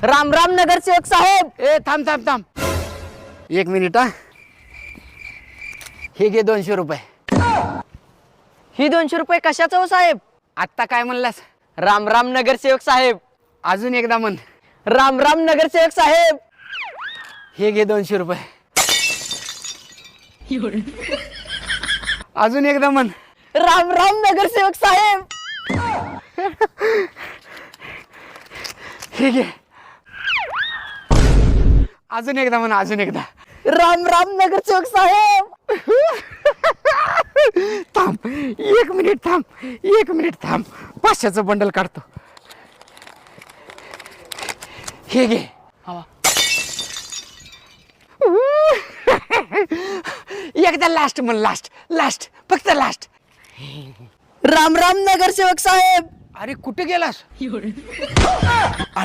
राम राम नगरसेवक साहेब. ए थांब थांब थांब, 1 मिनिट हा. हे घे 200 रुपये. ही 200 रुपये कशाचं हो साहेब? आत्ता काय म्हणलास? राम राम नगरसेवक साहेब. अजून एकदा म्हण. राम राम नगरसेवक साहेब. हे घे 200 रुपये. अजून एकदा म्हण. राम राम नगरसेवक साहेब. हे घे. अजून एकदा म्हण, अजून एकदा. राम राम नगरसेवक साहेब. थांब 1 मिनिट थांब, 1 मिनिट थांब. 500चं बंडल काढतो. हे घे. एकदा लास्ट म्हण, लास्ट लास्ट, फक्त लास्ट. राम राम नगरसेवक साहेब. अरे कुठे गेलास?